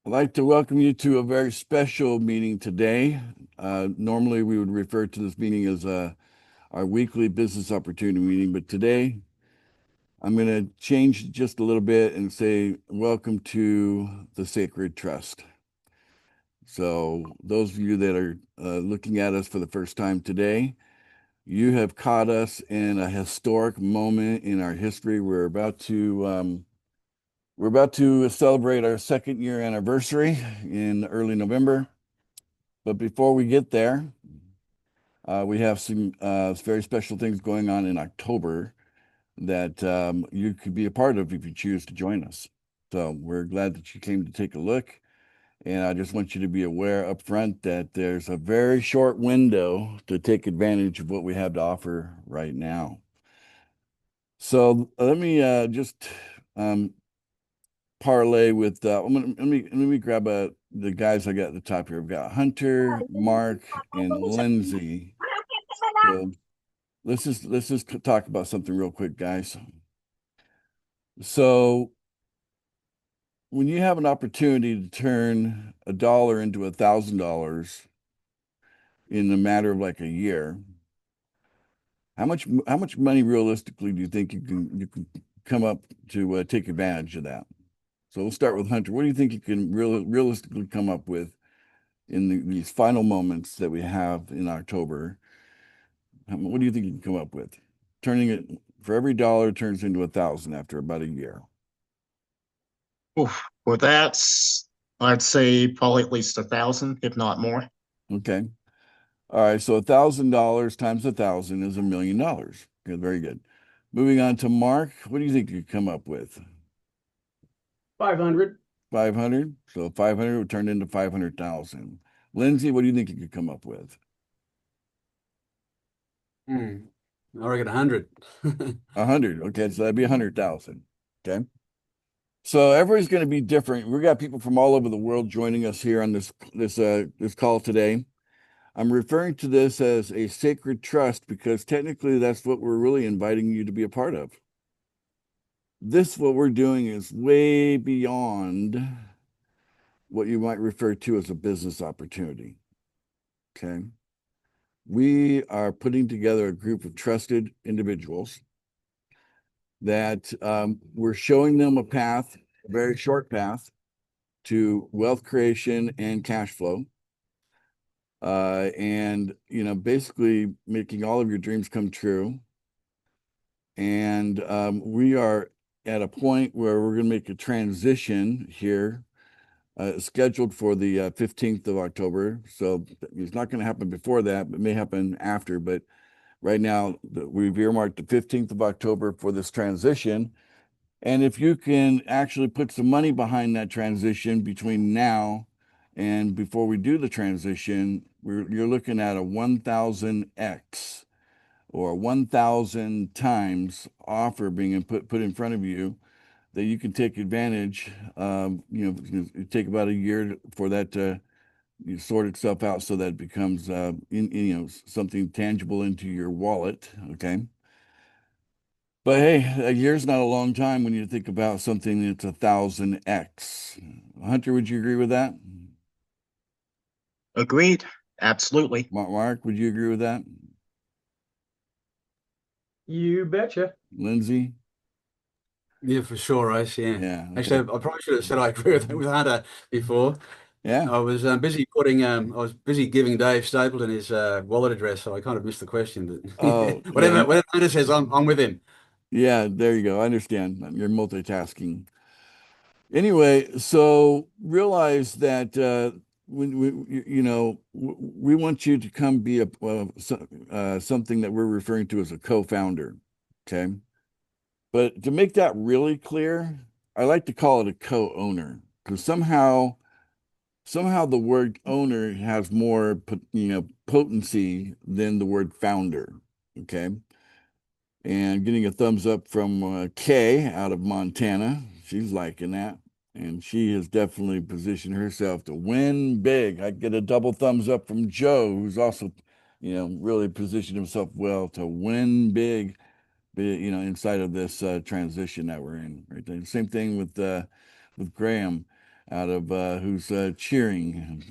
I'd like to welcome you to a very special meeting today. Normally, we would refer to this meeting as our weekly business opportunity meeting, but today I'm going to change just a little bit and say, welcome to the Sacred Trust. So, those of you that are looking at us for the first time today, you have caught us in a historic moment in our history. We're about to celebrate our second year anniversary in early November. But before we get there, we have some very special things going on in October that you could be a part of if you choose to join us. So we're glad that you came to take a look. And I just want you to be aware up front that there's a very short window to take advantage of what we have to offer right now. So let me just um, parlay with let me grab the guys I got at the top here. I've got Hunter, Mark, and Lindsay. So let's just talk about something real quick, guys. So when you have an opportunity to turn a dollar into $1,000 in a matter of like a year, how much money realistically do you think you can come up to take advantage of that? So we'll start with Hunter. What do you think you can realistically come up with in these final moments that we have in October? What do you think you can come up with? Turning it for every dollar turns into 1,000 after about a year. Oof. For that, I'd say probably at least 1,000, if not more. Okay. All right. So $1,000 times 1,000 is $1,000,000. Good. Very good. Moving on to Mark. What do you think you come up with? 500. 500. So 500 would turn into 500,000. Lindsay, what do you think you could come up with? Hmm. I reckon 100. 100. Okay. So that'd be 100,000. Okay. So everybody's going to be different. We got people from all over the world joining us here on this call today. I'm referring to this as a sacred trust because technically that's what we're really inviting you to be a part of. What we're doing is way beyond what you might refer to as a business opportunity. Okay. We are putting together a group of trusted individuals that we're showing them a path, a very short path to wealth creation and cash flow. And basically making all of your dreams come true. And we are at a point where we're going to make a transition here, scheduled for the 15th of October. So it's not going to happen before that, but it may happen after. But right now, we've earmarked the 15th of October for this transition. And if you can actually put some money behind that transition between now and before we do the transition, you're looking at a 1,000x or 1,000 times offer being put in front of you that you can take advantage. It take about a year for that to sort itself out so that it becomes something tangible into your wallet. Okay. But hey, a year's not a long time when you think about something that's 1,000x. Hunter, would you agree with that? Agreed. Absolutely. Mark, would you agree with that? You betcha. Lindsay? Yeah, for sure, Race. Yeah. Yeah, Actually, okay. I probably should have said I agree with Hunter before. Yeah. I was busy giving Dave Stapleton his wallet address, so I kind of missed the question. Oh, But yeah. whatever Hunter says, I'm with him. Yeah, there you go. I understand. You're multitasking. Anyway, so realize that when we want you to come be something that we're referring to as a co-founder. Okay. But to make that really clear, I like to call it a co-owner because somehow the word owner has more potency than the word founder. Okay. And getting a thumbs up from Kay out of Montana. She's liking that. And she has definitely positioned herself to win big. I get a double thumbs up from Joe, who's also, really positioned himself well to win big, inside of this transition that we're in right there. Same thing with Graham. out of who's cheering,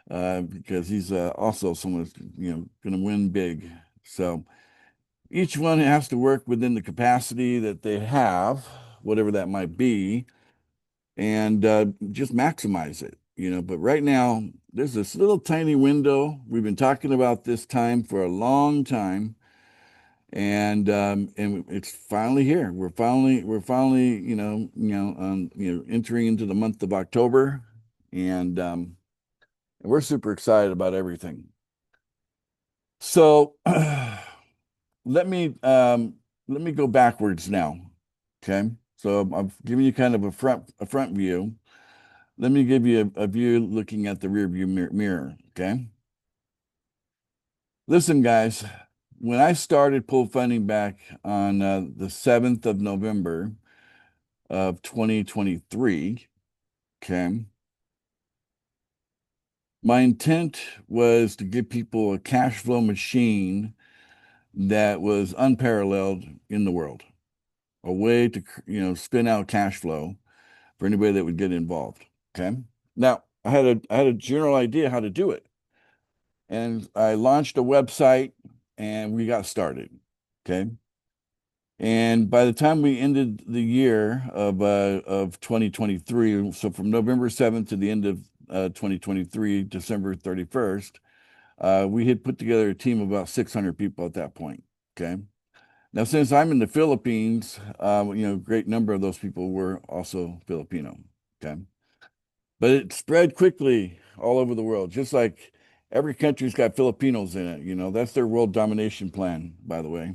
because he's also someone that's, going to win big. So each one has to work within the capacity that they have, whatever that might be, and just maximize it, But right now, there's this little tiny window. We've been talking about this time for a long time, and it's finally here. We're finally, entering into the month of October, and we're super excited about everything. So let me go backwards now. Okay. So I've given you kind of a front view. Let me give you a view looking at the rear view mirror. Okay. Listen, guys, when I started pool funding back on the 7th of November of 2023, okay, my intent was to give people a cash flow machine that was unparalleled in the world, a way to, spin out cash flow for anybody that would get involved. Okay. Now, I had a general idea how to do it. And I launched a website and we got started. Okay. And by the time we ended the year of 2023, so from November 7th to the end of 2023, December 31st, we had put together a team of about 600 people at that point. Okay. Now, since I'm in the Philippines, a great number of those people were also Filipino. Okay. But it spread quickly all over the world, just like every country's got Filipinos in it. That's their world domination plan, by the way.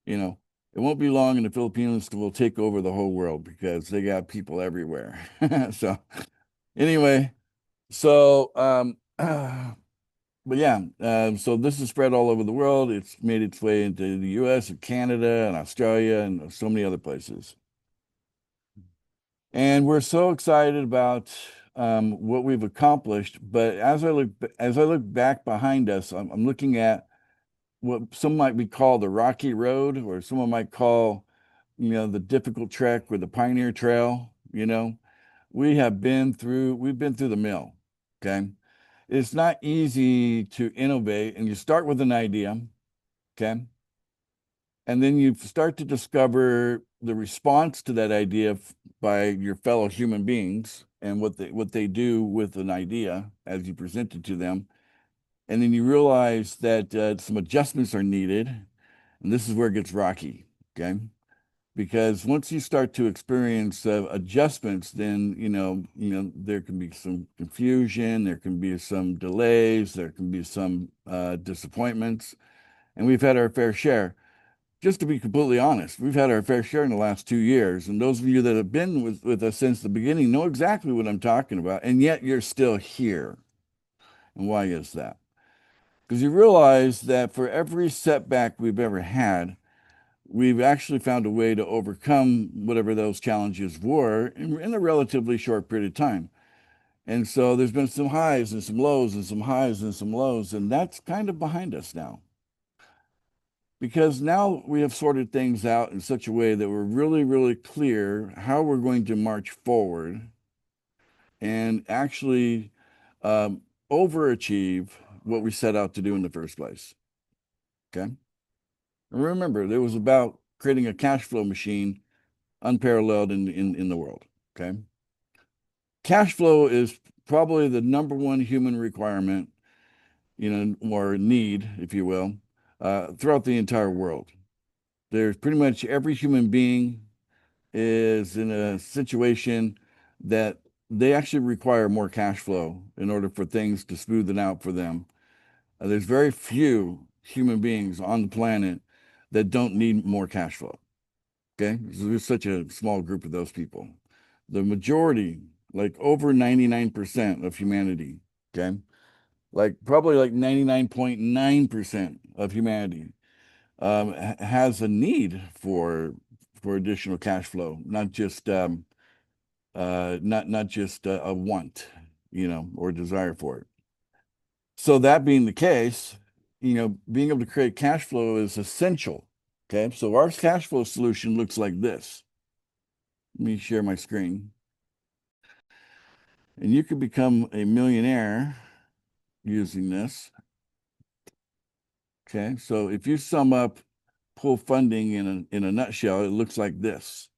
It won't be long and the Filipinos will take over the whole world because they got people everywhere. So anyway, so but yeah, so this is spread all over the world. It's made its way into the US and Canada and Australia and so many other places. And we're so excited about what we've accomplished. But as I look back behind us, I'm looking at what some might be called the Rocky Road, or someone might call, the difficult trek or the Pioneer Trail. We've been through the mill. Okay. It's not easy to innovate, and you start with an idea. Okay. And then you start to discover the response to that idea by your fellow human beings and what they do with an idea as you present it to them. And then you realize that some adjustments are needed, and this is where it gets rocky. Okay. Because once you start to experience adjustments, then there can be some confusion, there can be some delays, there can be some disappointments, and we've had our fair share. Just to be completely honest, we've had our fair share in the last 2 years, and those of you that have been with us since the beginning know exactly what I'm talking about, and yet you're still here. And why is that? Because you realize that for every setback we've ever had, we've actually found a way to overcome whatever those challenges were in a relatively short period of time. And so there's been some highs and some lows and some highs and some lows, and that's kind of behind us now. Because now we have sorted things out in such a way that we're really, really clear how we're going to march forward and actually overachieve what we set out to do in the first place. Okay. And remember, it was about creating a cash flow machine unparalleled in the world. Okay. Cash flow is probably the number one human requirement, or need, if you will, throughout the entire world. There's pretty much every human being is in a situation that they actually require more cash flow in order for things to smoothen out for them. There's very few human beings on the planet that don't need more cash flow. Okay. So there's such a small group of those people. The majority, like over 99% of humanity, okay, like probably like 99.9% of humanity has a need for additional cash flow, not just not just a want, or desire for it. So that being the case, being able to create cash flow is essential. Okay, so our cash flow solution looks like this. Let me share my screen. And you can become a millionaire using this. Okay, so if you sum up pool funding in a nutshell, it looks like this.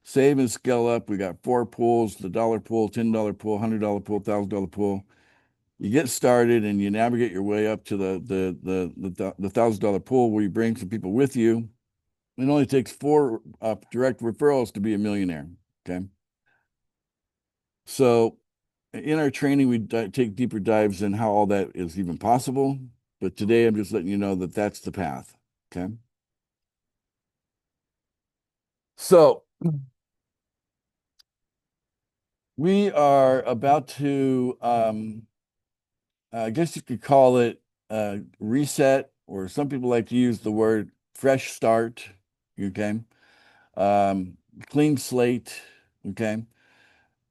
Save and scale up. We got 4 pools: the dollar pool, $10 pool, $100 pool, $1,000 pool. You get started and you navigate your way up to the $1,000 pool, where you bring some people with you. It only takes 4 direct referrals to be a millionaire. Okay. So in our training, we take deeper dives in how all that is even possible. But today, I'm just letting you know that that's the path. Okay. So we are about to, I guess you could call it reset, or some people like to use the word fresh start. Okay. Clean slate. Okay.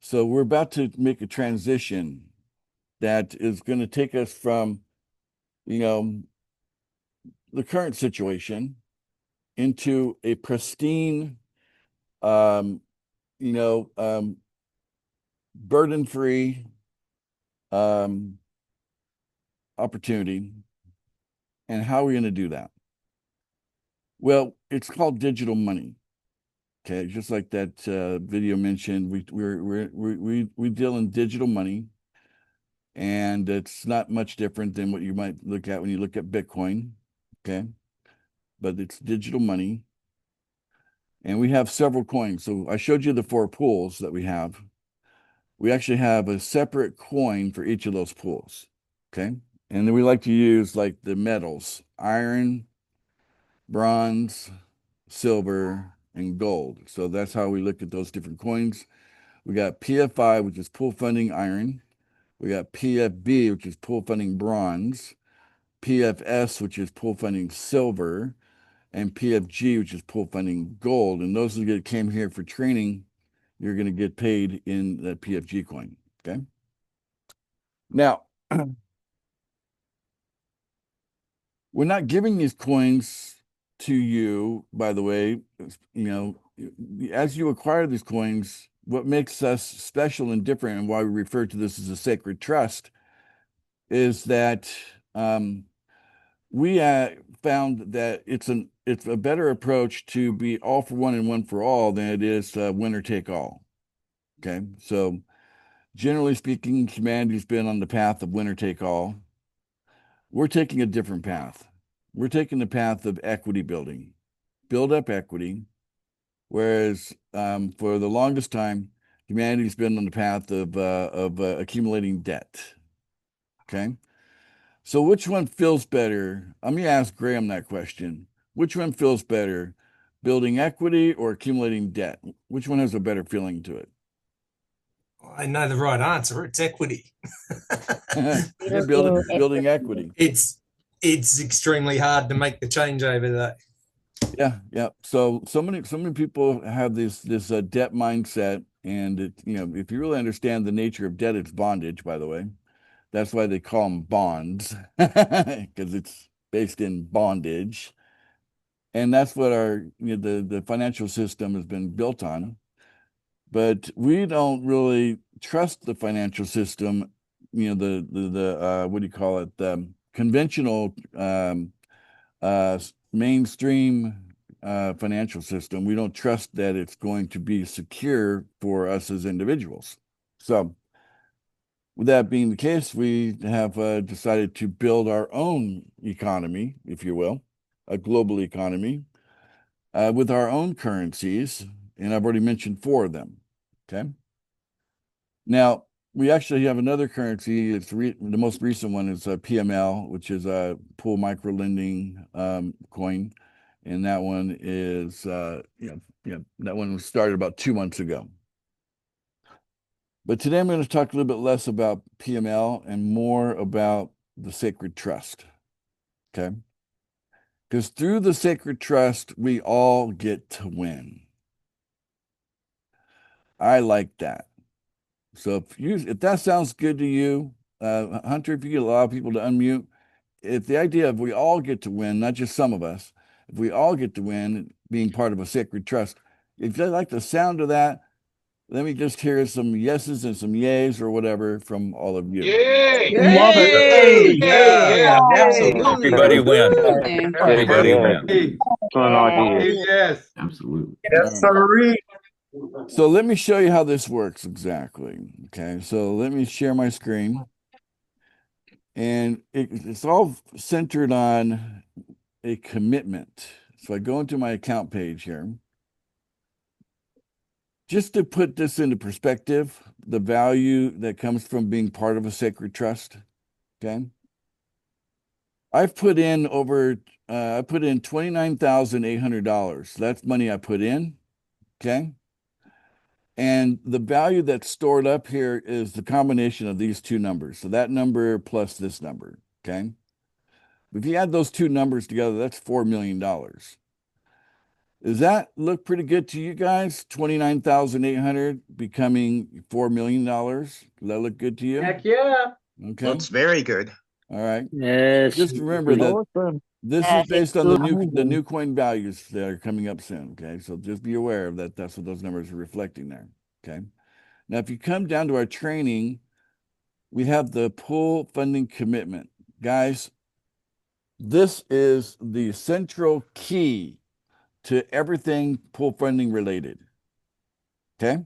So we're about to make a transition that is going to take us from, you know, the current situation into a pristine, um, you know, burden-free um, opportunity. And how are we going to do that? Well, it's called digital money. Okay, just like that video mentioned, we deal in digital money, and it's not much different than what you might look at when you look at Bitcoin. Okay, but it's digital money, and we have several coins. So I showed you the 4 pools that we have. We actually have a separate coin for each of those pools. Okay, and then we like to use like the metals: iron, bronze, silver, and gold. So that's how we look at those different coins. We got PFI, which is pool funding iron. We got PFB, which is pool funding bronze. PFS, which is pool funding silver. And PFG, which is pool funding gold. And those that came here for training, you're going to get paid in the PFG coin. Okay. Now, we're not giving these coins to you, by the way. You know, as you acquire these coins, what makes us special and different, and why we refer to this as a sacred trust, is that we found that it's a better approach to be all for one and one for all than it is winner take all. Okay, so generally speaking, humanity's been on the path of winner take all. We're taking a different path. We're taking the path of equity building, build up equity. Whereas for the longest time, humanity's been on the path of accumulating debt. Okay. So which one feels better? I'm going to ask Graham that question. Which one feels better, building equity or accumulating debt? Which one has a better feeling to it? I know the right answer. It's equity. Building equity. It's extremely hard to make the changeover though. Yeah. So many people have this debt mindset, and if you really understand the nature of debt, it's bondage, by the way. That's why they call them bonds, because it's based in bondage. And that's what our the financial system has been built on. But we don't really trust the financial system, the what do you call it? Conventional mainstream financial system. We don't trust that it's going to be secure for us as individuals. So with that being the case, we have decided to build our own economy, if you will, a global economy with our own currencies. And I've already mentioned 4 of them. Okay. Now, we actually have another currency. It's the most recent one is PML, which is a pool micro lending coin. And that one is, that one was started about 2 months ago. But today I'm going to talk a little bit less about PML and more about the sacred trust. Okay. Because through the sacred trust, we all get to win. I like that. So if that sounds good to you, Hunter, if you could allow people to unmute, if the idea of we all get to win, not just some of us, if we all get to win, being part of a sacred trust, If you like the sound of that, let me just hear some yeses and some yays or whatever from all of you. Love it. Yay! Yeah, Absolutely. Everybody win. Yay. Everybody win. Hey, yes. Absolutely. Yes, sir. So let me show you how this works exactly. Okay, so let me share my screen. And it's all centered on a commitment. So I go into my account page here. Just to put this into perspective, the value that comes from being part of a sacred trust, okay? I've put in I put in $29,800. That's money I put in, okay? And the value that's stored up here is the combination of these two numbers. So that number plus this number, okay? If you add those two numbers together, that's $4 million. Does that look pretty good to you guys? 29,800 becoming $4 million. Does that look good to you? Heck yeah. Okay. Looks very good. All right. Yes. Just remember that this is based on the new coin values that are coming up soon. Okay. So just be aware of that. That's what those numbers are reflecting there. Okay. Now, if you come down to our training, we have the pool funding commitment. Guys, this is the central key to everything pool funding related. Okay.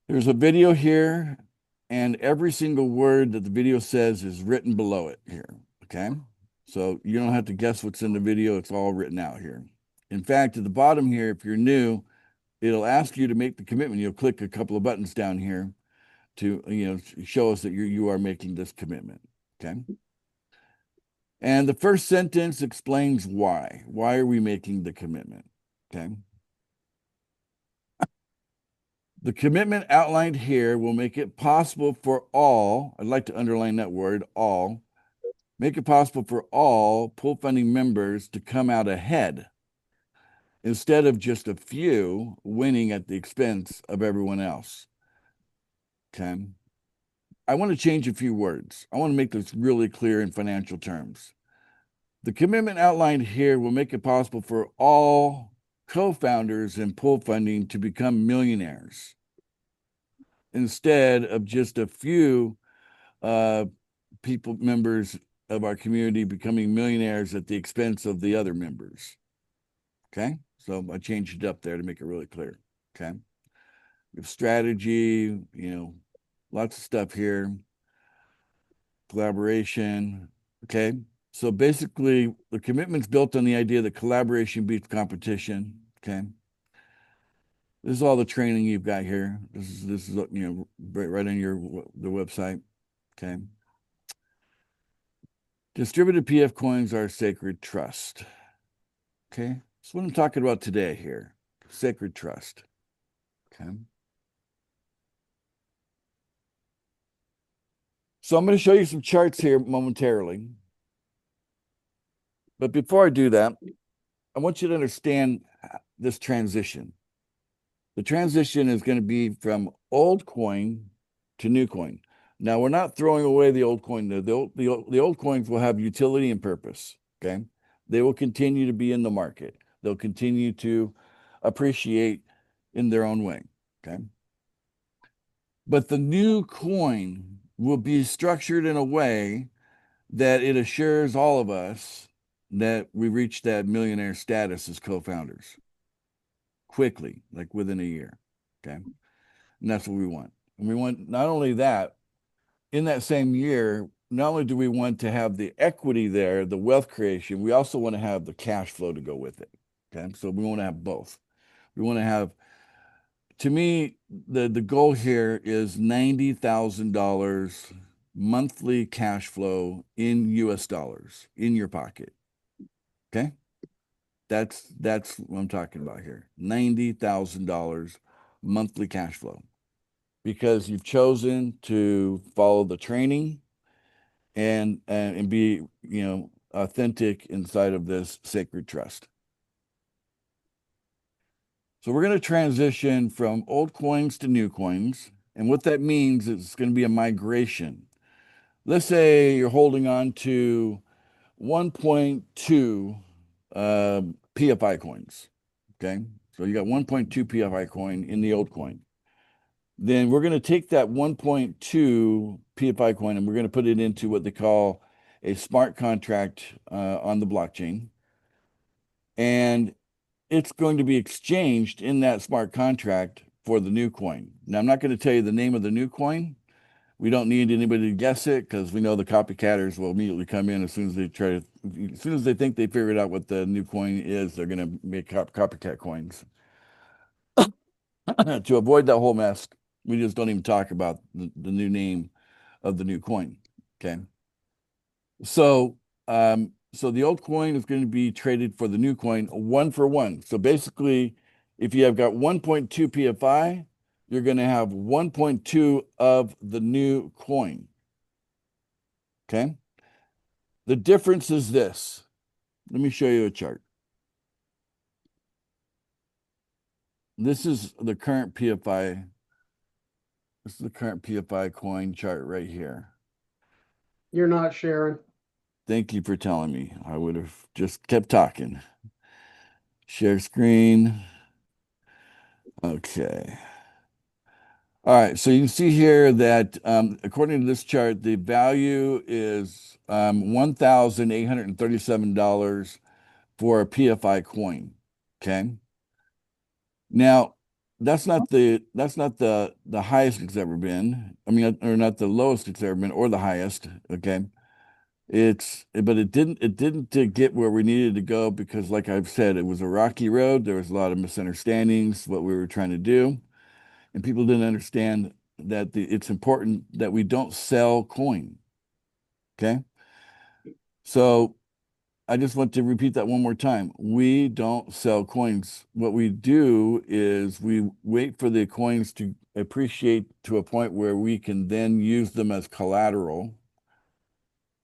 There's a video here, and every single word that the video says is written below it here. Okay. So you don't have to guess what's in the video. It's all written out here. In fact, at the bottom here, if you're new, it'll ask you to make the commitment. You'll click a couple of buttons down here to, show us that you are making this commitment. Okay. And the first sentence explains why. Why are we making the commitment? Okay. The commitment outlined here will make it possible for all, I'd like to underline that word, all, make it possible for all pool funding members to come out ahead instead of just a few winning at the expense of everyone else. Okay. I want to change a few words. I want to make this really clear in financial terms. The commitment outlined here will make it possible for all co-founders in pool funding to become millionaires instead of just a few members of our community becoming millionaires at the expense of the other members. Okay, so I changed it up there to make it really clear. Okay, we have strategy, lots of stuff here, collaboration. Okay, so basically the commitment's built on the idea that collaboration beats competition. Okay, this is all the training you've got here. This is right on the website. Okay. Distributed PF coins are sacred trust. Okay. That's what I'm talking about today here. Sacred trust. Okay. So I'm going to show you some charts here momentarily. But before I do that, I want you to understand this transition. The transition is going to be from old coin to new coin. Now, we're not throwing away the old coin. The old coins will have utility and purpose, okay? They will continue to be in the market. They'll continue to appreciate in their own way, okay? But the new coin will be structured in a way that it assures all of us that we reach that millionaire status as co-founders quickly, like within a year, okay? And that's what we want. And we want not only that, in that same year, not only do we want to have the equity there, the wealth creation, we also want to have the cash flow to go with it. Okay. So we want to have both. We want to have, to me, the goal here is $90,000 monthly cash flow in US dollars in your pocket. Okay. That's what I'm talking about here. $90,000 monthly cash flow. Because you've chosen to follow the training and be, authentic inside of this sacred trust. So we're going to transition from old coins to new coins. And what that means is it's going to be a migration. Let's say you're holding on to 1.2 PFI coins. Okay. So you got 1.2 PFI coin in the old coin. Then we're going to take that 1.2 PFI coin and we're going to put it into what they call a smart contract on the blockchain. And it's going to be exchanged in that smart contract for the new coin. Now, I'm not going to tell you the name of the new coin. We don't need anybody to guess it because we know the copycatters will immediately come in as soon as they as soon as they think they figured out what the new coin is, they're going to make copycat coins. To avoid that whole mess, we just don't even talk about the new name of the new coin. Okay. So, so the old coin is going to be traded for the new coin 1-for-1. So basically, if you have got 1.2 PFI, you're going to have 1.2 of the new coin. Okay. The difference is this. Let me show you a chart. This is the current PFI. This is the current PFI coin chart right here. You're not sharing. Thank you for telling me. I would have just kept talking. Share screen. Okay. All right. So you can see here that according to this chart, the value is $1,837 for a PFI coin. Okay. Now, that's not the highest it's ever been. I mean, or not the lowest it's ever been, or the highest. Okay. But it didn't get where we needed to go because, like I've said, it was a rocky road. There was a lot of misunderstandings, what we were trying to do, and people didn't understand that it's important that we don't sell coin. Okay. So I just want to repeat that one more time. We don't sell coins. What we do is we wait for the coins to appreciate to a point where we can then use them as collateral.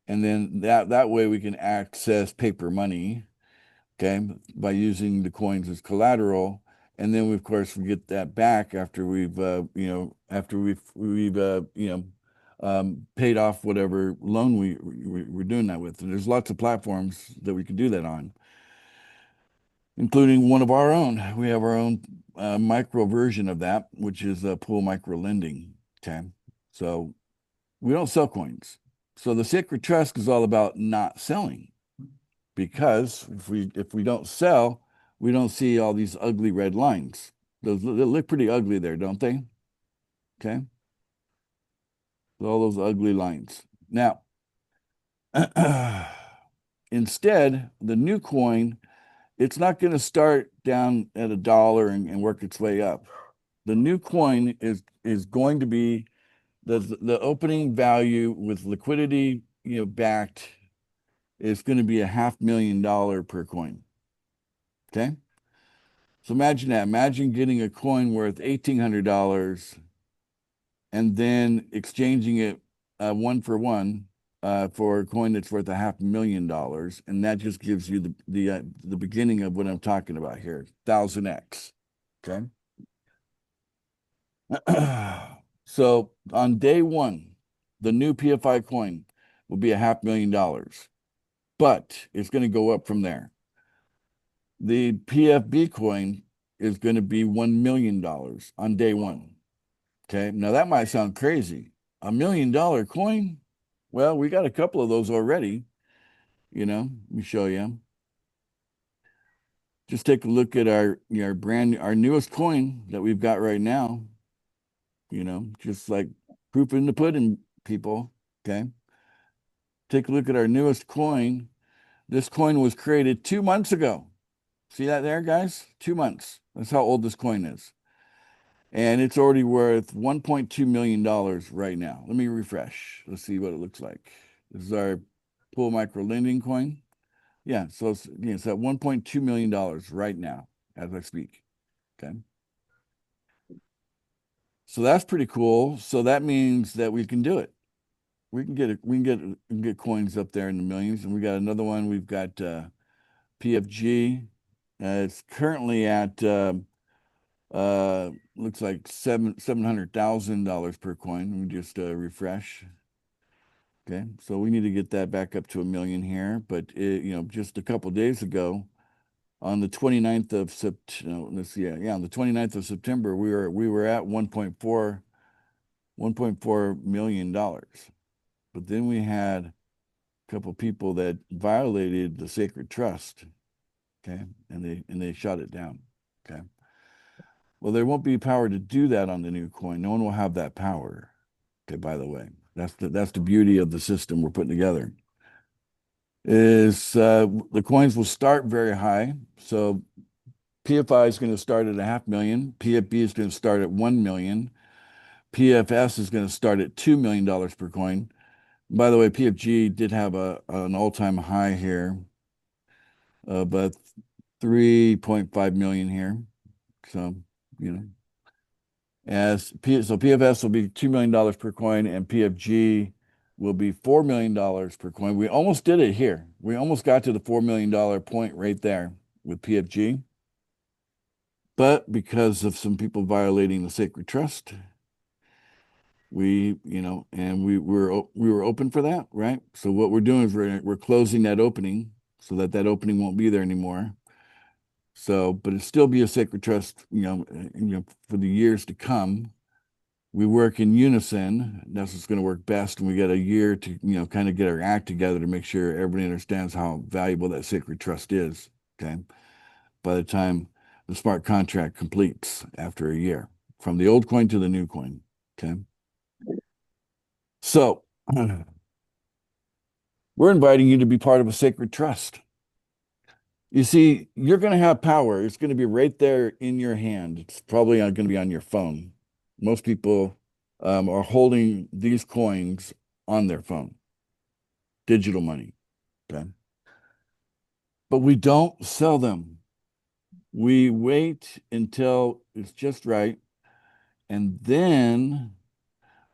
And then that way we can access paper money, okay, by using the coins as collateral. And then we, of course, we get that back after we've, after we've paid off whatever loan we're doing that with. And there's lots of platforms that we can do that on, including one of our own. We have our own micro version of that, which is Pool Micro Lending. Okay, so we don't sell coins. So the Sacred Trust is all about not selling, because if we don't sell, we don't see all these ugly red lines. Those they look pretty ugly there, don't they? Okay. All those ugly lines. Now, instead, the new coin, it's not going to start down at $1 and work its way up. The new coin is going to be the opening value with liquidity, backed, is going to be $500,000 per coin. Okay. So imagine that. Imagine getting a coin worth $1,800 and then exchanging it 1-for-1 for a coin that's worth $500,000, and that just gives you the beginning of what I'm talking about here, 1000x. Okay. So on day one, the new PFI coin will be $500,000, but it's going to go up from there. The PFB coin is going to be $1 million on day one. Okay. Now that might sound crazy. $1 million coin? Well, we got a couple of those already. Let me show you. Just take a look at our newest coin that we've got right now. Just like proof in the pudding, people. Okay. Take a look at our newest coin. This coin was created 2 months ago. See that there, guys? 2 months. That's how old this coin is. And it's already worth $1.2 million right now. Let me refresh. Let's see what it looks like. This is our Pool Micro Lending coin. Yeah, so it's at $1.2 million right now as I speak. Okay. So that's pretty cool. So that means that we can do it. We can get coins up there in the millions. And we got another one. We've got PFG. It's currently at looks like $700,000 per coin. Let me just refresh. Okay, so we need to get that back up to $1 million here. But just a couple days ago, on the 29th of September, no, let's see, yeah, on the 29th of September, we were at $1.4 million. But then we had a couple people that violated the sacred trust. Okay. And they shut it down. Okay. Well, there won't be power to do that on the new coin. No one will have that power. Okay, by the way. That's the beauty of the system we're putting together. Is the coins will start very high. So PFI is going to start at $500,000. PFB is going to start at 1 million. PFS is going to start at $2 million per coin. By the way, PFG did have an all-time high here, but 3.5 million here. So, you know, so PFS will be $2 million per coin, and PFG will be $4 million per coin. We almost did it here. We almost got to the $4 million point right there with PFG. But because of some people violating the sacred trust, we were open for that, right? So what we're doing is we're closing that opening so that opening won't be there anymore. So, but it still be a sacred trust, for the years to come. We work in unison. That's what's going to work best. And we get a year to, kind of get our act together to make sure everybody understands how valuable that sacred trust is. Okay. By the time the smart contract completes after a year, from the old coin to the new coin. Okay. So we're inviting you to be part of a sacred trust. You see, you're going to have power. It's going to be right there in your hand. It's probably going to be on your phone. Most people are holding these coins on their phone, digital money. Okay. But we don't sell them. We wait until it's just right. And then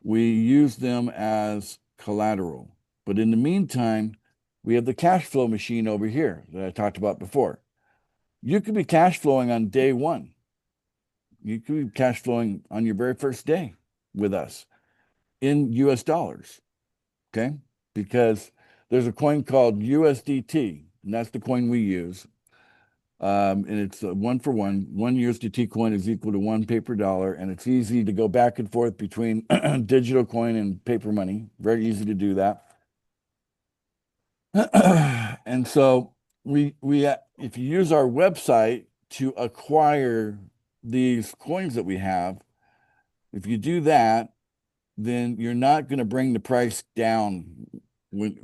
we use them as collateral. But in the meantime, we have the cash flow machine over here that I talked about before. You could be cash flowing on day one. You could be cash flowing on your very first day with us in US dollars. Okay. Because there's a coin called USDT, and that's the coin we use. And it's a 1-for-1. One USDT coin is equal to one paper dollar, and it's easy to go back and forth between digital coin and paper money. Very easy to do that. And so we if you use our website to acquire these coins that we have, if you do that, then you're not going to bring the price down when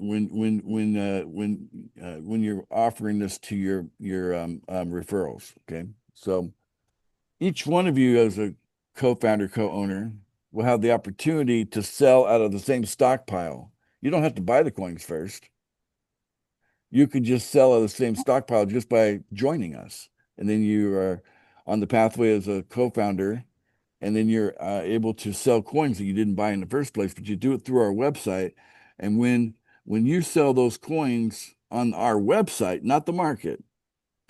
you're offering this to your referrals. Okay, so each one of you as a co-founder, co-owner will have the opportunity to sell out of the same stockpile. You don't have to buy the coins first. You could just sell out of the same stockpile just by joining us, and then you are on the pathway as a co-founder, and then you're able to sell coins that you didn't buy in the first place, but you do it through our website. And when you sell those coins on our website, not the market,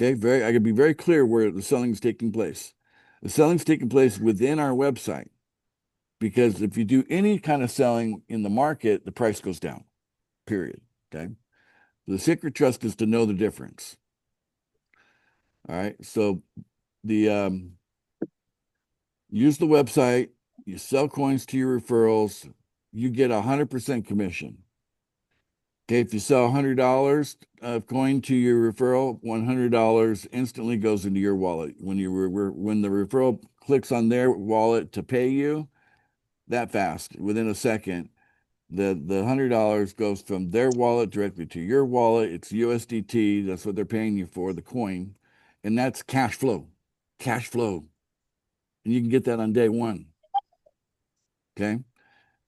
okay, I could be very clear where the selling is taking place. The selling is taking place within our website, because if you do any kind of selling in the market, the price goes down, period. Okay. The sacred trust is to know the difference. All right. So use the website, you sell coins to your referrals, you get 100% commission. Okay, if you sell $100 of coin to your referral, $100 instantly goes into your wallet. When the referral clicks on their wallet to pay you, that fast, within a second, the $100 goes from their wallet directly to your wallet. It's USDT. That's what they're paying you for, the coin. And that's cash flow. Cash flow. And you can get that on day one. Okay.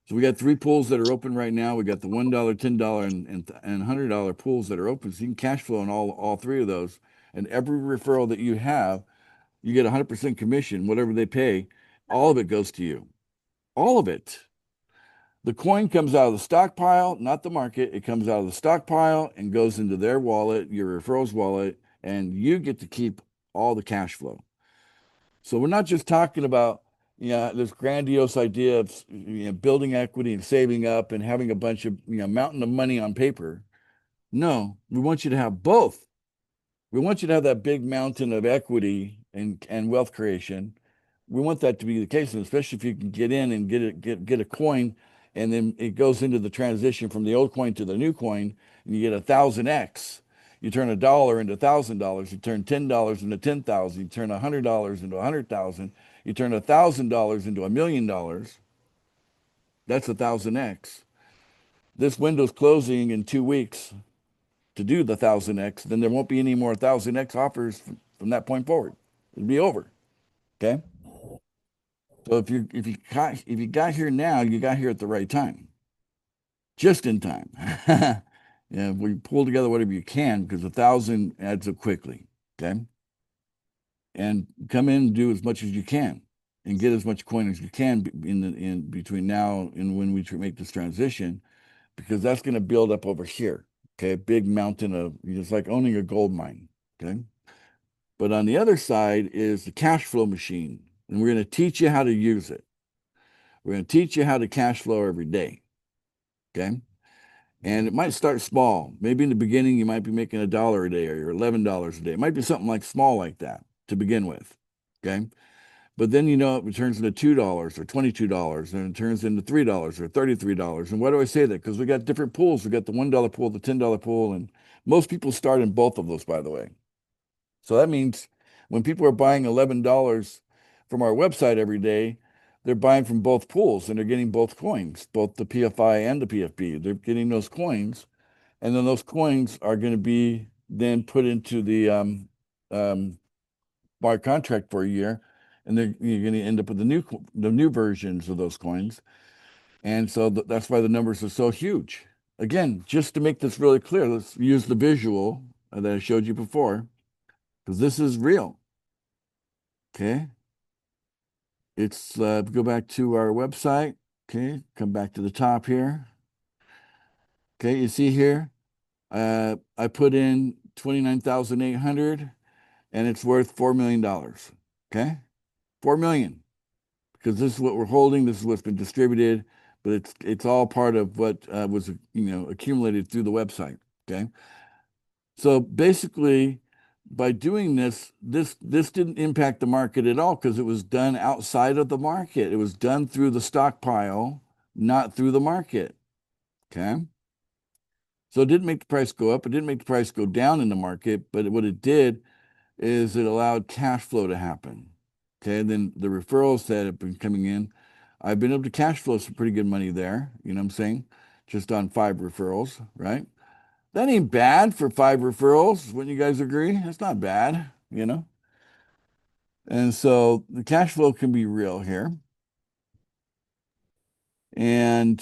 So we got 3 pools that are open right now. We got the $1, $10, and $100 pools that are open. So you can cash flow on all 3 of those. And every referral that you have, you get 100% commission. Whatever they pay, all of it goes to you. All of it. The coin comes out of the stockpile, not the market. It comes out of the stockpile and goes into their wallet, your referral's wallet, and you get to keep all the cash flow. So we're not just talking about this grandiose idea of building equity and saving up and having a bunch of mountain of money on paper. No, we want you to have both. We want you to have that big mountain of equity and wealth creation. We want that to be the case, and especially if you can get in and get a coin, and then it goes into the transition from the old coin to the new coin, and you get 1,000x. You turn $1 into $1,000. You turn $10 into 10,000. You turn $100 into 100,000. You turn $1,000 into $1 million. That's 1,000x. This window's closing in 2 weeks to do the 1,000x. Then there won't be any more 1,000x offers from that point forward. It'll be over. Okay. So if you got here now, you got here at the right time, just in time. Yeah, we pull together whatever you can because 1,000 adds up quickly. Okay, and come in and do as much as you can, and get as much coin as you can in between now and when we make this transition, because that's going to build up over here. Okay, a big mountain of, it's like owning a gold mine. Okay, but on the other side is the cash flow machine. And we're going to teach you how to use it. We're going to teach you how to cash flow every day. Okay. And it might start small. Maybe in the beginning, you might be making $1 a day or $11 a day. It might be something like small like that to begin with. Okay. But then, it turns into $2 or $22, and it turns into $3 or $33. And why do I say that? Because we got different pools. We got the $1 pool, the $10 pool, and most people start in both of those, by the way. So that means when people are buying $11 from our website every day, they're buying from both pools and they're getting both coins, both the PFI and the PFP. They're getting those coins, and then those coins are going to be then put into the bar contract for a year, and you're going to end up with the new versions of those coins. And so that's why the numbers are so huge. Again, just to make this really clear, let's use the visual that I showed you before, because this is real. Okay. It's go back to our website. Okay, come back to the top here. Okay, you see here, I put in 29,800, and it's worth $4 million. Okay, 4 million, because this is what we're holding. This is what's been distributed, but it's all part of what was accumulated through the website. Okay, so basically, by doing this didn't impact the market at all because it was done outside of the market. It was done through the stockpile, not through the market. Okay. So it didn't make the price go up. It didn't make the price go down in the market, but what it did is it allowed cash flow to happen. Okay. And then the referrals that have been coming in, I've been able to cash flow some pretty good money there. You know what I'm saying? Just on 5 referrals, right? That ain't bad for 5 referrals. Wouldn't you guys agree? That's not bad, And so the cash flow can be real here. And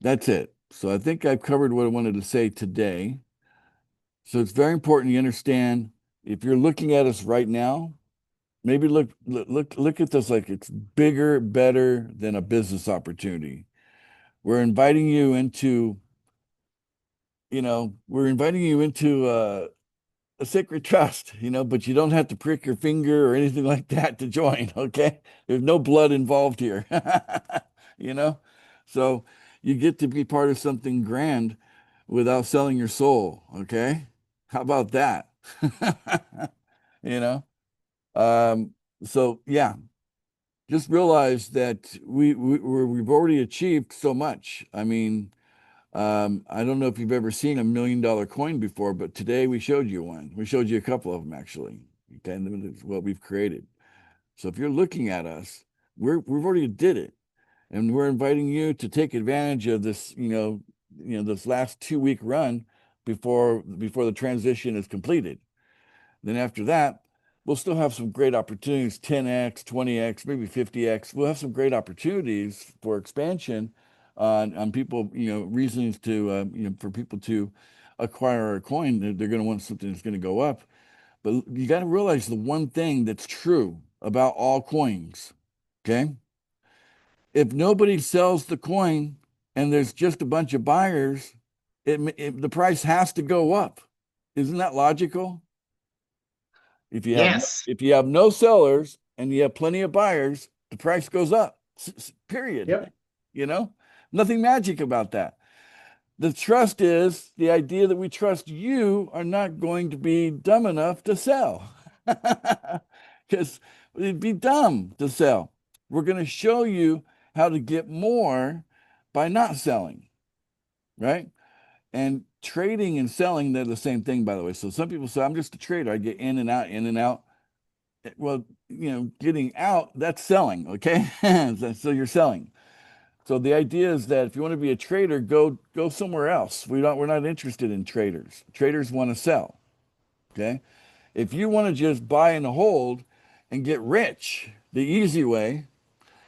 that's it. So I think I've covered what I wanted to say today. So it's very important you understand, if you're looking at us right now, maybe look at this like it's bigger, better than a business opportunity. We're inviting you into a sacred trust, but you don't have to prick your finger or anything like that to join. Okay. There's no blood involved here, so you get to be part of something grand without selling your soul. Okay. How about that? you know? So yeah, just realize that we've already achieved so much. I mean, I don't know if you've ever seen $1 million coin before, but today we showed you one. We showed you a couple of them actually. Okay, and that's what we've created. So if you're looking at us, we've already did it, and we're inviting you to take advantage of this. This last 2-week run before the transition is completed. Then after that, we'll still have some great opportunities, 10x, 20x, maybe 50x. We'll have some great opportunities for expansion on people, reasons to, for people to acquire a coin. They're going to want something that's going to go up. But you got to realize the one thing that's true about all coins, okay? If nobody sells the coin and there's just a bunch of buyers, the price has to go up. Isn't that logical? If you have no sellers and you have plenty of buyers, the price goes up. Period. Yep. Nothing magic about that. The trust is the idea that we trust you are not going to be dumb enough to sell. Because it'd be dumb to sell. We're going to show you how to get more by not selling, right? And trading and selling, they're the same thing, by the way. So some people say, I'm just a trader. I get in and out, in and out. Well, getting out, that's selling, okay? So you're selling. So the idea is that if you want to be a trader, go somewhere else. We're not interested in traders. Traders want to sell. Okay. If you want to just buy and hold and get rich the easy way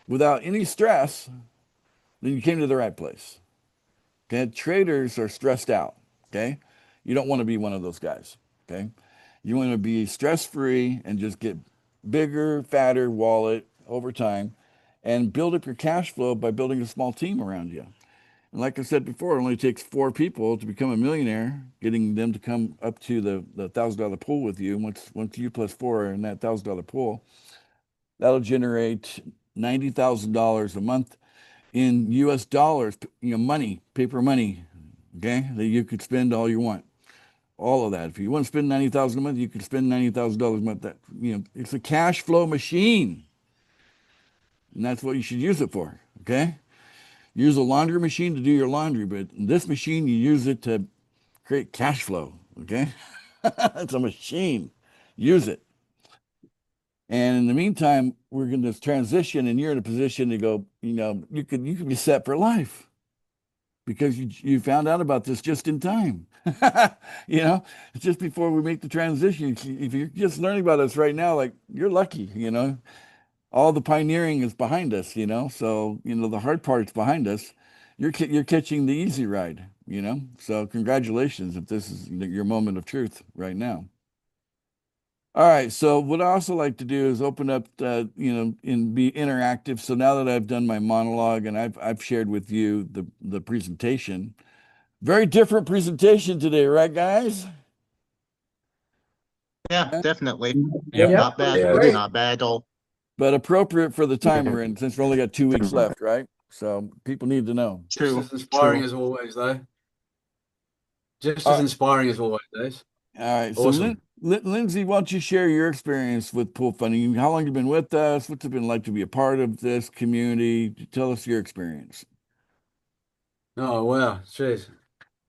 without any stress, then you came to the right place. Okay. Traders are stressed out. Okay. You don't want to be one of those guys. Okay. You want to be stress-free and just get bigger, fatter wallet over time and build up your cash flow by building a small team around you. And like I said before, it only takes 4 people to become a millionaire, getting them to come up to the $1,000 pool with you. Once you plus 4 are in that $1,000 pool, that'll generate $90,000 a month in US dollars, money, paper money, okay, that you could spend all you want. All of that. If you want to spend $90,000 a month, you can spend $90,000 a month. That, it's a cash flow machine. And that's what you should use it for. Okay. Use a laundry machine to do your laundry, but this machine, you use it to create cash flow. Okay. It's a machine. Use it. And in the meantime, we're going to transition and you're in a position to go, you could be set for life because you found out about this just in time. Just before we make the transition. If you're just learning about us right now, like you're lucky, all the pioneering is behind us, so, the hard part's behind us. You're catching the easy ride, so congratulations if this is your moment of truth right now. All right. So what I also like to do is open up, and be interactive. So now that I've done my monologue and I've shared with you the presentation, very different presentation today, right, guys? Yeah, definitely. Yep. Not bad. Yeah. Great. Not bad at all. But appropriate for the time we're in, since we only got 2 weeks left, right? So people need to know. Just True. as inspiring True. as always, though. Just Uh, as inspiring as always, Dave. All right. So Awesome. Lindsay, why don't you share your experience with pool funding? How long you been with us? What's it been like to be a part of this community? Tell us your experience. Oh, wow. Jeez.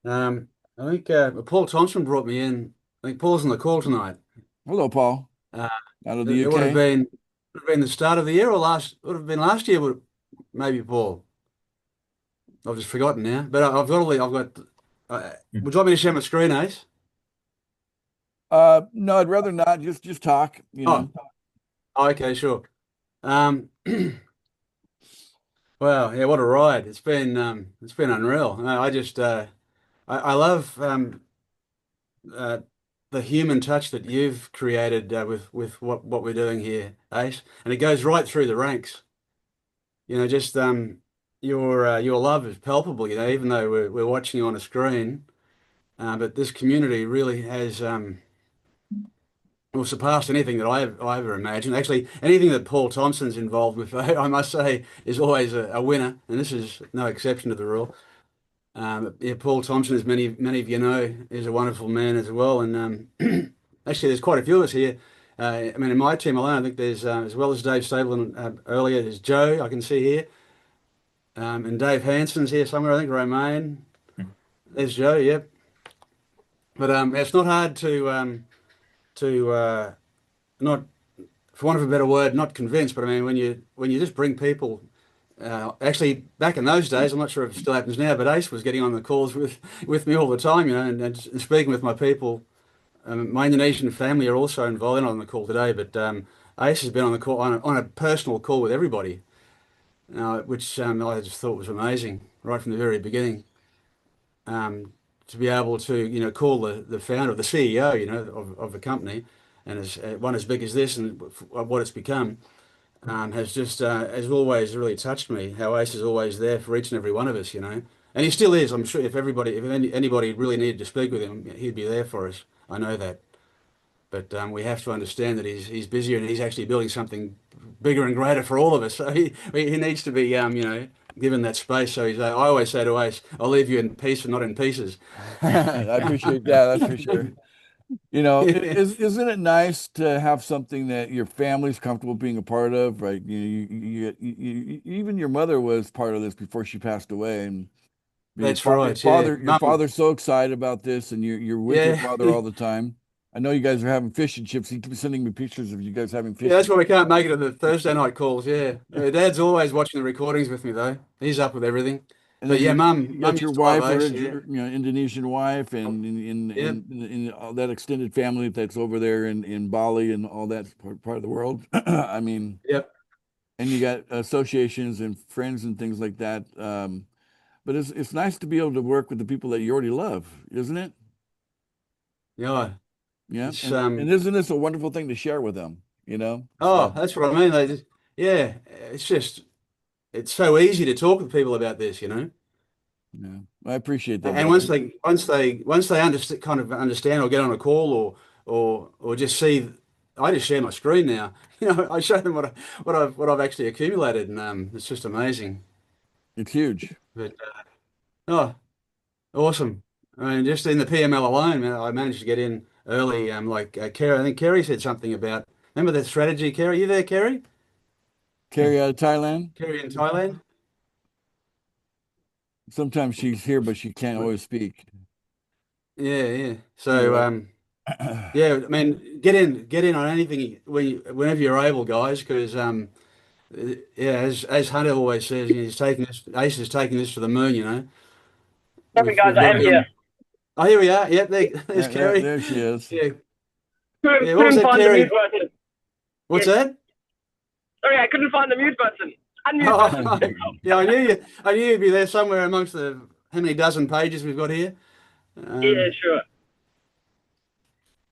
I think Paul Thompson brought me in. I think Paul's on the call tonight. Hello, Paul. Uh, Out of the it would have UK. been the start of the year or would have been last year, but maybe Paul. I've just forgotten now. But I've got would you want me to share my screen, Ace? No, I'd rather not. Just talk. Oh, okay, sure. Wow, yeah, what a ride. It's been unreal. I just I love the human touch that you've created with what we're doing here, Ace, and it goes right through the ranks. Just your love is palpable. Even though we're watching you on a screen, but this community really has well surpassed anything that I ever imagined. Actually, anything that Paul Thompson's involved with, I must say, is always a winner, and this is no exception to the rule. Yeah, Paul Thompson, as many of you know, is a wonderful man as well. And actually, there's quite a few of us here. I mean, in my team alone, I think there's as well as Dave Stable and earlier, there's Joe I can see here, and Dave Hanson's here somewhere. I think Romaine. There's Joe. Yep. But it's not hard to not, for want of a better word, not convince. But I mean, when you just bring people. Actually, back in those days, I'm not sure if it still happens now, but Ace was getting on the calls with me all the time, and speaking with my people. My Indonesian family are also involved. They're not on the call today, but Ace has been on the call on a personal call with everybody, which I just thought was amazing right from the very beginning. To be able to call the founder, the CEO, of the company, and as one as big as this and what it's become. Has just has always really touched me. How Ace is always there for each and every one of us, and he still is. I'm sure if anybody really needed to speak with him, he'd be there for us. I know that, but we have to understand that he's busier and he's actually building something bigger and greater for all of us. So he needs to be given that space. So I always say to Ace, I'll leave you in peace and not in pieces. I appreciate that. That's for sure. You know, Yeah. isn't it nice to have something that your family's comfortable being a part of, right? Even your mother was part of this before she passed away, and That's right. Yeah. your Mum. father's so excited about this, and you're with your Yeah. father all the time. I know you guys are having fish and chips. He keeps sending me pictures of you guys having Yeah, fish. that's why we can't make it to the Thursday night calls. Yeah. Dad's always watching the recordings with me though. He's up with everything. And But then yeah, you mum got your used to love wife, Ace. Yeah. Indonesian wife, and Yep. in all that extended family that's over there in Bali and all that part of the world. I mean, Yep. and you got associations and friends and things like that. But it's nice to be able to work with the people that you already love, isn't it? Yeah. Yeah, It's and isn't this a wonderful thing to share with them? oh, So that's what I mean. Yeah, it's just it's so easy to talk with people about this, you know. yeah, I appreciate that, And brother. once they understand kind of understand or get on a call or just see, I just share my screen now. You know, I show them what I've actually accumulated, and it's just amazing. It's huge. But oh, awesome! I mean, just in the PML alone, man, I managed to get in early. Like Kerry, I think Kerry said something about. Remember that strategy, Kerry? You there, Kerry? Carrie out of Thailand. Kerry in Thailand? Sometimes she's here, but she can't always speak. Yeah, yeah. So Anyway, yeah, I mean, get in on anything whenever you're able, guys, because yeah, as Hunter always says, he's taking this. Ace is taking this to the moon. You know, Sorry guys, we've I got am to. here. Oh, here we are. Yep, there's Kerry. there she is. Yeah, Couldn't, yeah. What was couldn't that, find the mute Kerry? button. What's Yes. that? Sorry, I couldn't find the mute button. Unmute button. Oh, There you go. yeah, I knew you'd be there somewhere amongst the how many dozen pages we've got here. Yeah, sure.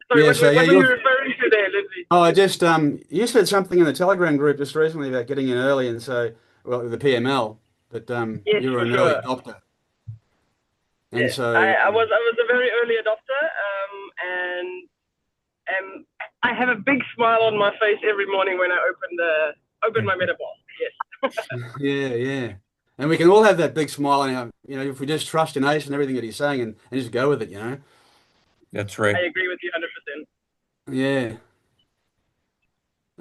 Sorry, Yeah. So yeah, what were you you're. referring to there, Lindsay? Oh, I just you said something in the Telegram group just recently about getting in early, and so well the PML, but Yes, you were for an early sure. adopter, and Yeah, so I was a very early adopter, and I have a big smile on my face every morning when I open my Metaball. Yes. yeah, yeah. And we can all have that big smile on our, you know, if we just trust in Ace and everything that he's saying and just go with it, you know. That's I right. agree with you 100%. Yeah.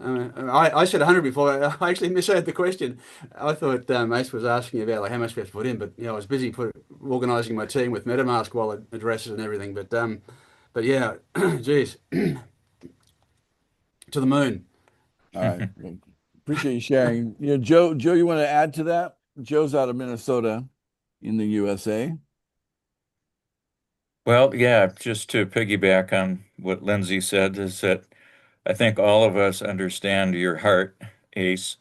I said 100 before. I actually misheard the question. I thought Ace was asking about like how much we have to put in, but you know, I was busy organizing my team with MetaMask wallet addresses and everything. But yeah, geez, to the moon. All right. Well, appreciate you sharing. Joe, you want to add to that? Joe's out of Minnesota in the USA. Well, yeah, just to piggyback on what Lindsay said, is that I think all of us understand your heart, Ace,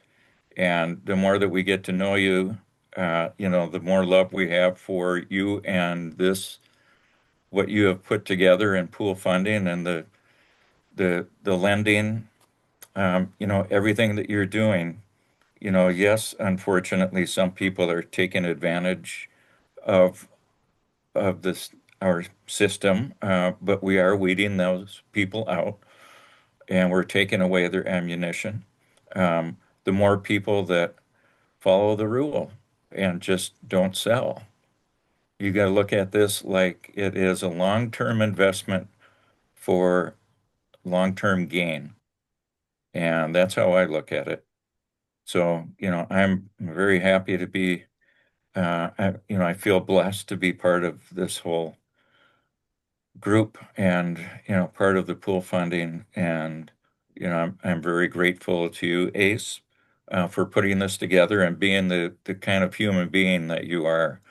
and the more that we get to know you, the more love we have for you and this, what you have put together in pool funding and the lending, everything that you're doing. Yes, unfortunately, some people are taking advantage of this our system, but we are weeding those people out, and we're taking away their ammunition. The more people that follow the rule and just don't sell, you got to look at this like it is a long-term investment for long-term gain, and that's how I look at it. So, I'm very happy to be, I feel blessed to be part of this whole group and, part of the pool funding. And, I'm very grateful to you, Ace, for putting this together and being the kind of human being that you are.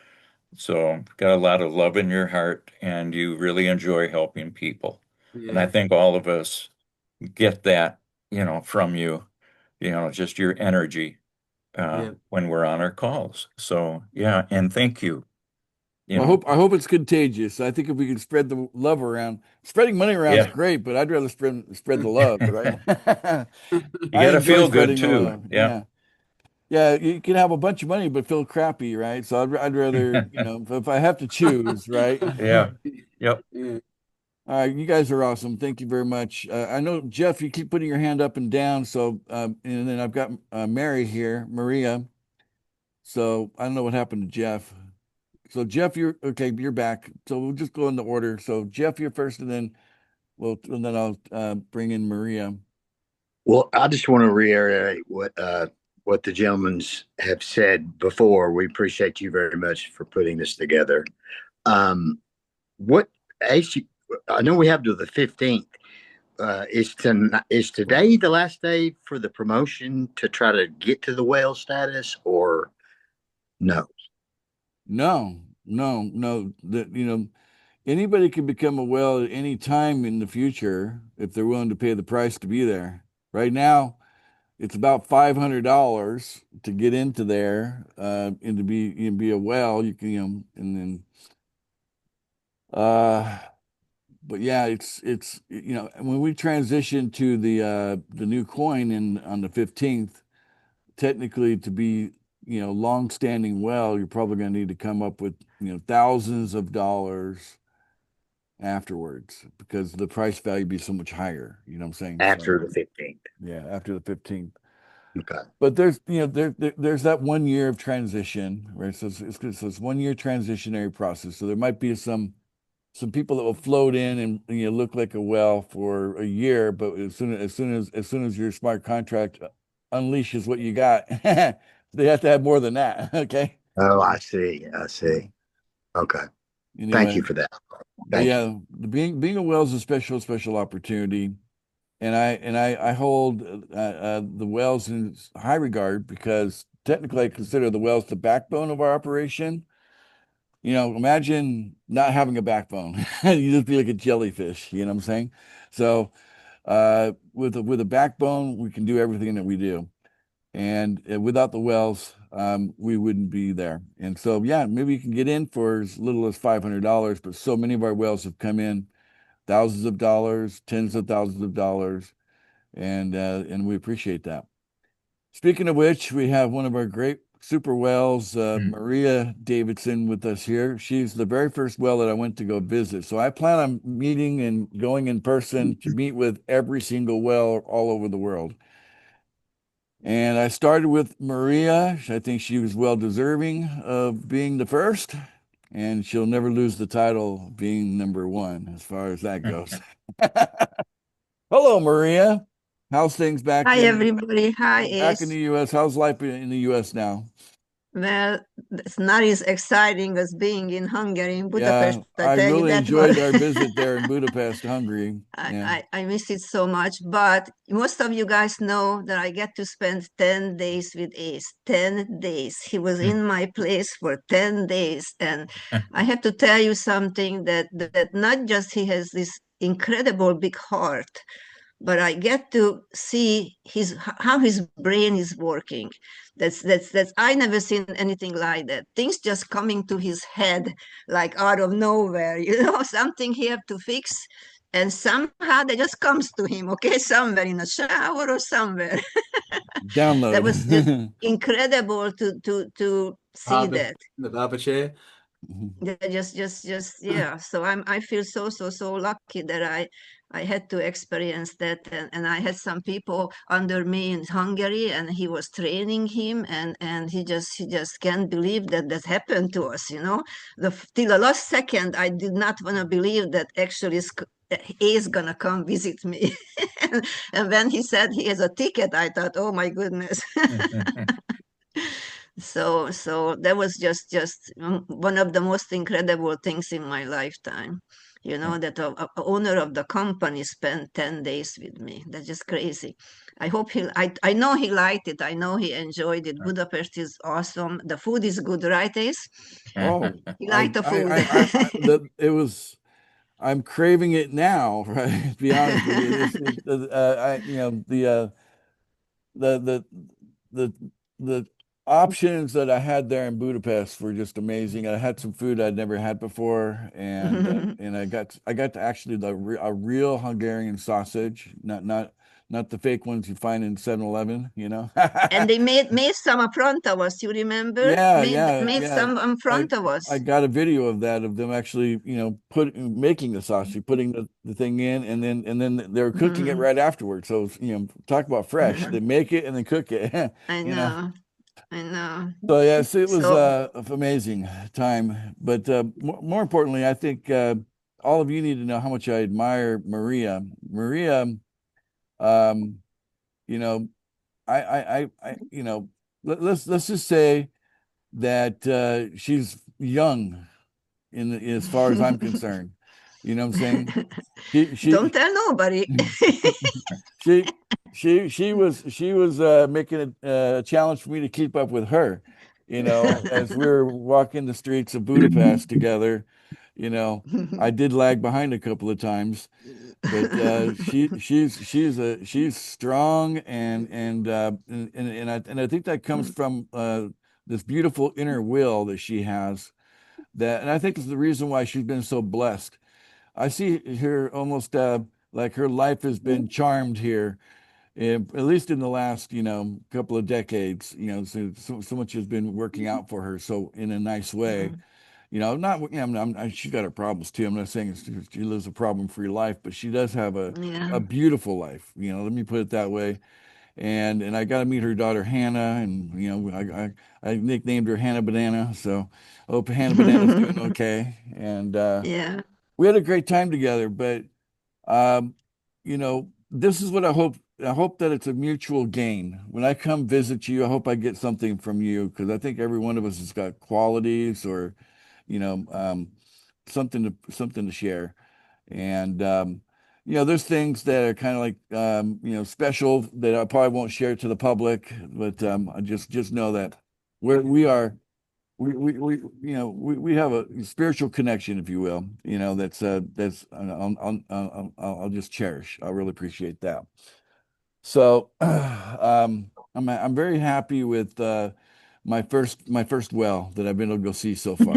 So, got a lot of love in your heart and you really enjoy helping people. And I Yeah, think all of us get that, from you, just your energy yeah, when we're on our calls. So yeah, and thank you. You Well, know, I hope it's contagious. I think if we can spread the love around, spreading money around is yeah. great, but I'd rather spread the love, right? You I gotta enjoy feel good spreading the too. love. Yeah. Yeah. Yeah, you can have a bunch of money but feel crappy, right? So I'd rather, if I have to choose, right? Yeah. Yep. yeah. All right, you guys are awesome. Thank you very much. I know Jeff, you keep putting your hand up and down. So, and then I've got Mary here, Maria. So I don't know what happened to Jeff. So Jeff, you're okay. You're back. So we'll just go in the order. So Jeff, you're first, and then I'll bring in Maria. Well, I just want to reiterate what the gentlemen's have said before. We appreciate you very much for putting this together. What actually, I know we have to the 15th. Is today the last day for the promotion to try to get to the whale status, or no? No, no. That anybody can become a whale at any time in the future if they're willing to pay the price to be there. Right now, it's about $500 to get into there, and to be a whale. You can, and then, but yeah, it's when we transition to the new coin on the 15th, technically to be long-standing well, you're probably going to need to come up with thousands of dollars afterwards because the price value be so much higher. You know what I'm saying? After the 15th. Yeah, after the 15th. Okay. But there's there's that 1 year of transition, right? So it's 1 year transitionary process. So there might be some people that will float in and look like a well for a year, but as soon as your smart contract unleashes what you got, they have to have more than that. Okay. Oh, I see. I see. Okay. Anyway, Thank you for that. Thank you. being a whale is a special opportunity, and I hold the whales in high regard because technically I consider the whales the backbone of our operation. Imagine not having a backbone. You just be like a jellyfish, you know what I'm saying? So with a backbone, we can do everything that we do. And without the whales, we wouldn't be there. And so, yeah, maybe you can get in for as little as $500, but so many of our whales have come in thousands of dollars, tens of thousands of dollars, and we appreciate that. Speaking of which, we have one of our great super whales, Maria Davidson, with us here. She's the very first whale that I went to go visit. So I plan on meeting and going in person to meet with every single whale all over the world. And I started with Maria. I think she was well deserving of being the first, and she'll never lose the title of being number one as far as that goes. Hello, Maria. How's things back Hi, in everybody. Hi, back in Ace. the US? How's life in the US now? Well, it's not as exciting as being in Hungary, in Yeah, Budapest. I I tell you really that enjoyed much. our visit there in Budapest, Hungary. Yeah. I miss it so much, but most of you guys know that I get to spend 10 days with Ace. 10 days. He was in my place for 10 days. And I have to tell you something that not just he has this incredible big heart, but I get to see how his brain is working. That's I never seen anything like that. Things just coming to his head like out of nowhere, something he have to fix, and somehow that just comes to him, okay, somewhere in a shower or somewhere. That was just Download. incredible to see Barber, that. the barber chair. Yeah. So I feel so lucky that I had to experience that, and I had some people under me in Hungary, and he was training him, and he just can't believe that happened to us. Till the last second, I did not want to believe that actually he is gonna come visit me. And when he said he has a ticket, I thought, oh my goodness. So that was just one of the most incredible things in my lifetime. That a owner of the company spent 10 days with me. That's just crazy. I hope I know he liked it. I know he enjoyed it. Budapest is awesome. The food is good, right, Ace? Oh, He liked the food. it was. I'm craving it now, right? To be honest with you, the options that I had there in Budapest were just amazing. I had some food I'd never had before, and I got to actually a real Hungarian sausage, not the fake ones you find in 7-Eleven, And they made some in front of us. You remember? Made some in front of us. I got a video of that, of them actually, making the sausage, putting the thing in, and then they're cooking it right afterwards. So, talk about fresh. They make it and then cook it. I know. I know. So yes, it was So an amazing time. But more importantly, I think all of you need to know how much I admire Maria. Maria, um, you know, you know, let's just say that she's young as far as I'm concerned. You know what I'm saying? don't She tell nobody. she she was making a challenge for me to keep up with her, as we were walking the streets of Budapest together. I did lag behind a couple of times, but she's strong, and I think that comes from this beautiful inner will that she has, and I think is the reason why she's been so blessed. I see her almost like her life has been charmed here, at least in the last, couple of decades. So much has been working out for her, so in a nice way. Not, she's got her problems too. I'm not saying she lives a problem-free life, but she does have Yeah. a beautiful life. Let me put it that way. And I got to meet her daughter Hannah, and I nicknamed her Hannah Banana. So I hope Hannah Banana's doing okay. And Yeah. we had a great time together. But this is what I hope. I hope that it's a mutual gain. When I come visit you, I hope I get something from you, because I think every one of us has got qualities or, you know, um, something to share. And there's things that are kind of like special that I probably won't share to the public, but I just know that we are we have a spiritual connection, if you will, that's I'll just cherish. I really appreciate that. So I'm very happy with my first well that I've been able to go see so far.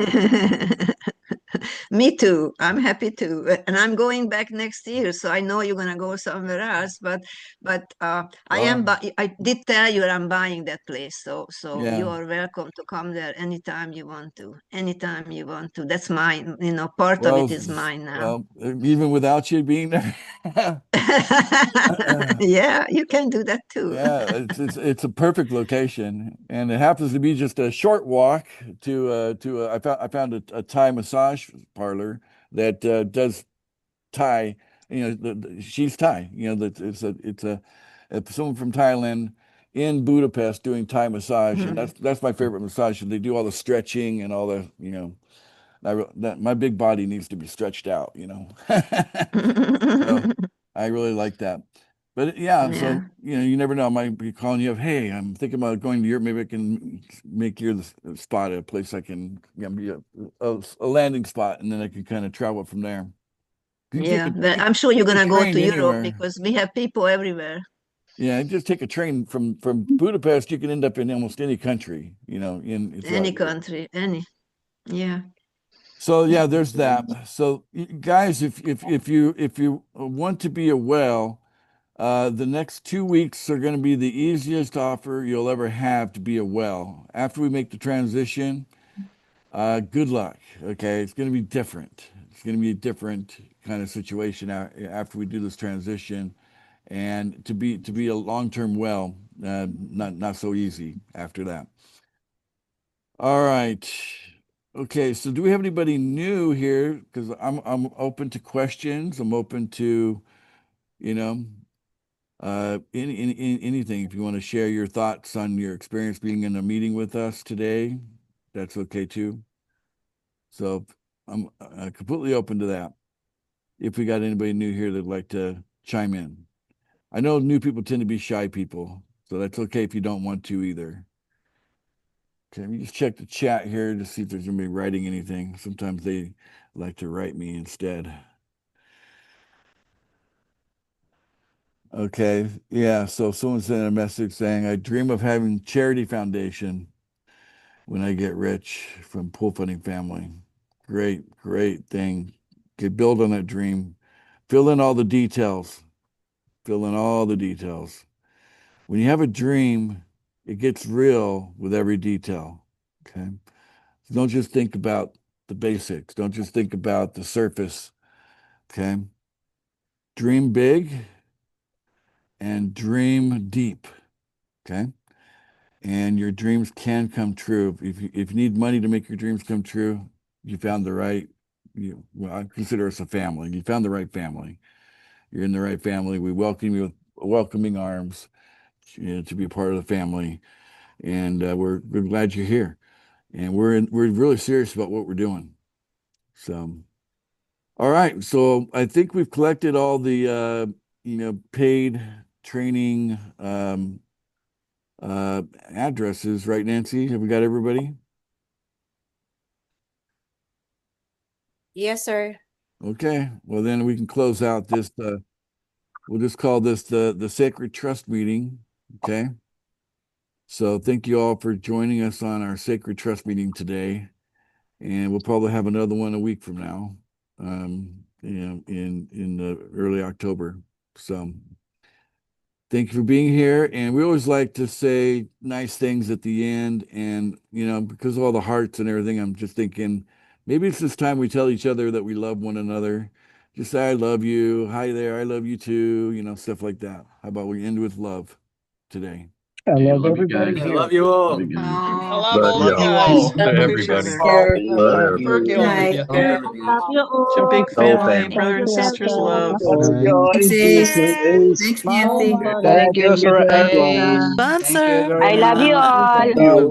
Me too. I'm happy too. And I'm going back next year, so I know you're gonna go somewhere else. But Well, I did tell you I'm buying that place, so you yeah. are welcome to come there anytime you want to. Anytime you want to. That's mine. Part of Well, it is mine now. even without you being there. Yeah, you can do that too. Yeah, it's a perfect location, and it happens to be just a short walk I found a Thai massage parlor that does Thai. She's Thai. That it's someone from Thailand in Budapest doing Thai massage, and that's my favorite massage. They do all the stretching and all the my big body needs to be stretched out. So I really like that. But yeah, Yeah. so you never know. I might be calling you up. Hey, I'm thinking about going to Europe. Maybe I can make you the spot, a place I can, be a landing spot, and then I can kind of travel from there. You can take Yeah, a well, you I'm sure you're take a gonna go train to Europe anywhere. because we have people everywhere. Yeah, just take a train from Budapest. You can end up in almost any country. In it's Any country, any. Yeah. So yeah, there's that. So guys, if you want to be a well, the next 2 weeks are going to be the easiest offer you'll ever have to be a well. After we make the transition, good luck. Okay, it's going to be different. It's going to be a different kind of situation after we do this transition, and to be a long-term well, not so easy after that. All right. Okay, so do we have anybody new here? Because I'm open to questions. I'm open to, you know, anything. If you want to share your thoughts on your experience being in a meeting with us today, that's okay too. So I'm completely open to that. If we got anybody new here that'd like to chime in. I know new people tend to be shy people, so that's okay if you don't want to either. Okay, let me just check the chat here to see if there's anybody writing anything. Sometimes they like to write me instead. Okay, yeah. So someone sent a message saying, "I dream of having charity foundation when I get rich from pool funding family." Great, great thing. Could build on that dream. Fill in all the details. Fill in all the details. When you have a dream, it gets real with every detail. Okay. So don't just think about the basics. Don't just think about the surface. Okay. Dream big and dream deep. Okay. and your dreams can come true. If you need money to make your dreams come true, you found the right, well, I consider us a family. You found the right family. You're in the right family. We welcome you with welcoming arms, to be a part of the family. And we're glad you're here. And we're really serious about what we're doing. So, all right. So I think we've collected all the paid training addresses, right, Nancy? Have we got everybody? Yes, sir. Okay. Well, then we can close out this. We'll just call this the Sacred Trust meeting. Okay. So thank you all for joining us on our Sacred Trust meeting today, and we'll probably have another one a week from now. In the early October. So thank you for being here. And we always like to say nice things at the end. And, because of all the hearts and everything, I'm just thinking maybe it's this time we tell each other that we love one another. Just say, I love you. Hi there. I love you too. Stuff like that. How about we end with love today? I love I everybody here. love you all. I Love love you y'all. all. To everybody. Love Good night. It's a big Whole family, family. brother and sisters love. Thanks, Ace. Thanks, Nancy. Thank you, Sir Ace. Fun, Thank you sir. very much. you all.